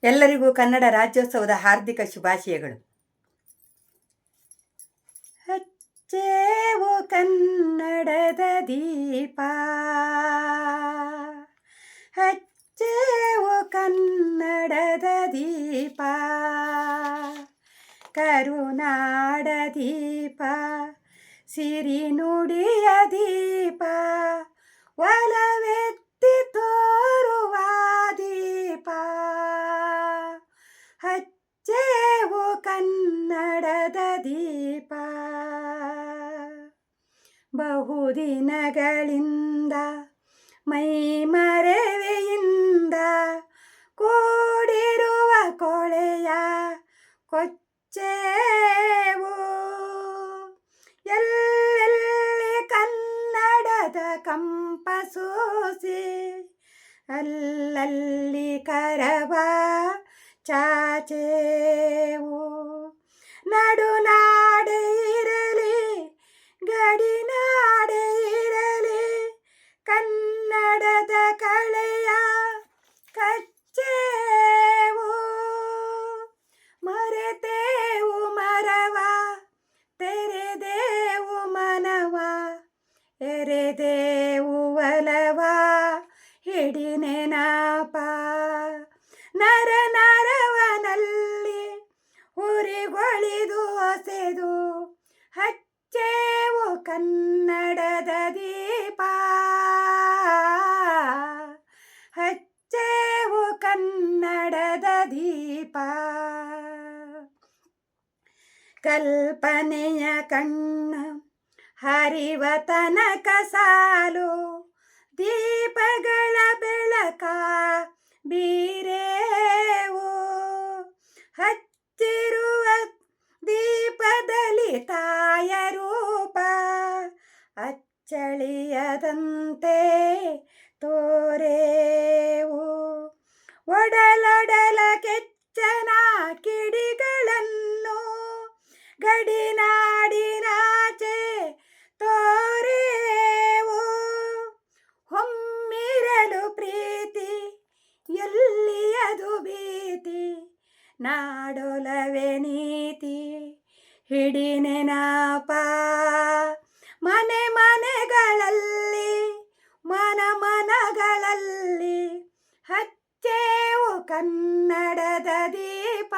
ಎಲ್ಲರಿಗೂ ಕನ್ನಡ ರಾಜ್ಯೋತ್ಸವದ ಹಾರ್ದಿಕ ಶುಭಾಶಯಗಳು. ಹಚ್ಚೇವು ಕನ್ನಡದ ದೀಪ, ಹಚ್ಚೇವು ಕನ್ನಡದ ದೀಪ, ಕರುನಾಡ ದೀಪ, ಸಿರಿ ನುಡಿಯ ದೀಪ, ಒಲವೆತ್ತಿ ತೋರುವ ದೀಪ. ಹಚ್ಚೇವು ಕನ್ನಡದ ದೀಪ. ಬಹುದಿನಗಳಿಂದ ಮೈಮರೆವೆಯಿಂದ ಕೂಡಿರುವ ಕೊಳೆಯ ಕೊಚ್ಚೇವು. ಎಲ್ಲೆಲ್ಲಿ ಕನ್ನಡದ ಕಂಪ ಸೂಸಿ, ಅಲ್ಲಲ್ಲಿ ಕರವ ಚಾಚೇವು. ನಡುನಾಡೆ ಇರಲಿ, ಗಡಿನಾಡೆ ಇರಲಿ, ಕನ್ನಡದ ಕಳೆಯ ಕಚ್ಚೇವು. ಮರೆತೇವು ಮರವ, ತೆರೆದೇವು ಮನವ, ಎರೆದೇವು ಒಲವ, ಹಿಡಿ ನೆನಪ. ನರ ನರವನಲ್ಲಿ ಉರಿಗೊಳಿದು ಹೊಸೆದು ಹಚ್ಚೇವು ಕನ್ನಡದ ದೀಪ, ಹಚ್ಚೇವು ಕನ್ನಡದ ದೀಪ. ಕಲ್ಪನೆಯ ಕಣ್ಣ ಹರಿವ ತನಕ ಸಾಲು, ದೀಪಗಳ ಬೆಳಕ ಬೀರೇವು. ಹಚ್ಚಿರುವ ದೀಪದಲ್ಲಿ ತಾಯ ರೂಪ, ಅಚ್ಚಳಿಯದಂತೆ ತೋರೇವು. ಒಡಲೊಡಲ ಕೆಚ್ಚನ ಕಿಡಿಗಳನ್ನು ಗಡಿನಾಡಿನಾಚೆ ತೋರೇವು. ಹೊಮ್ಮಿರಲು ಪ್ರೀತಿ, ಎಲ್ಲಿಯದು ಭೀತಿ, ನಾಡೊಲವೆ ನೀತಿ, ಹಿಡಿ ನೆನಪ. ಮನೆ ಮನೆಗಳಲ್ಲಿ, ಮನ ಮನಗಳಲ್ಲಿ ಹಚ್ಚೇವು ಕನ್ನಡದ ದೀಪ,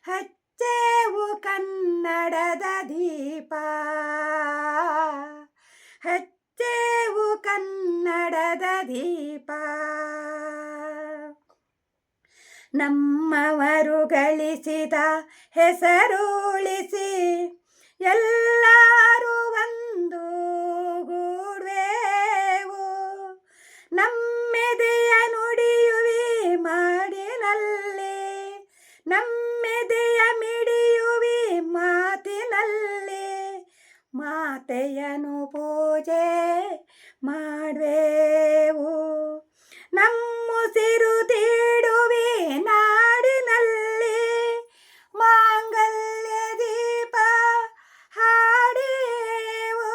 ಹಚ್ಚೇವು ಕನ್ನಡದ ದೀಪ, ಹಚ್ಚೇವು ಕನ್ನಡದ ದೀಪ. ನಮ್ಮವರು ಗಳಿಸಿದ ಹೆಸರು ಉಳಿಸಿ, ಎಲ್ಲರೂ ಒಂದು ಗೂಡುವೆವು. ನಮ್ಮೆದೆಯ ನುಡಿಯುವಿ ಮಾಡಿನಲ್ಲಿ, ನಮ್ಮೆದೆಯ ಮಿಡಿಯುವಿ ಮಾತಿನಲ್ಲಿ, ಮಾತೆಯನು ಪೂಜೆ ಮಾಡುವೆವು. ನಮ್ಮುಸಿರು ತೀಡುವಿ ನಾಡಿನಲ್ಲಿ, ಮಾಂಗಲ್ಯ ದೀಪ ಹಾಡೇವು.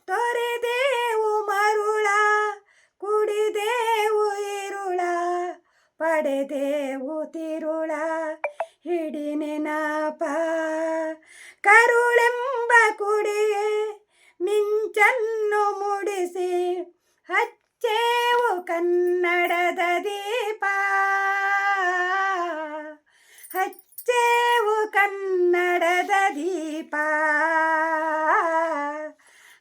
ತೊರೆದೇವು ಮರುಳ, ಕುಡಿದೇವು ಇರುಳ, ಪಡೆದೇವು ತಿರುಳ, ಹಿಡಿ ನೆನಪ. ಕರುಳೆಂಬ ಕುಡಿಯೇ ಮಿಂಚನ್ನು ಮೂಡಿಸಿ, ಹಚ್ಚೇವು ಕನ್ನಡದ ದೀಪ, ಹಚ್ಚೇವು ಕನ್ನಡದ ದೀಪ,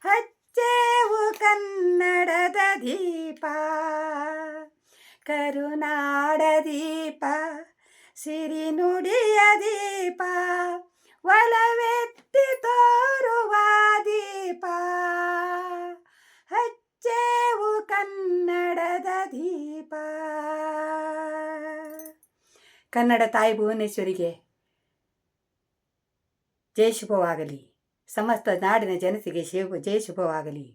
ಹಚ್ಚೇವು ಕನ್ನಡದ ದೀಪ. ಕರುನಾಡ ದೀಪ, ಸಿರಿ ನುಡಿಯ ದೀಪ, ಒಲವೆತ್ತಿ ತೋರುವ ದೀಪ, ಹಚ್ಚೇವು ಕನ್ನಡದ ದೀಪ. ಕನ್ನಡ ತಾಯಿ ಭುವನೇಶ್ವರಿಗೆ ಜಯ ಶುಭವಾಗಲಿ. ಸಮಸ್ತ ನಾಡಿನ ಜನತೆಗೆ ಜಯ ಶುಭವಾಗಲಿ.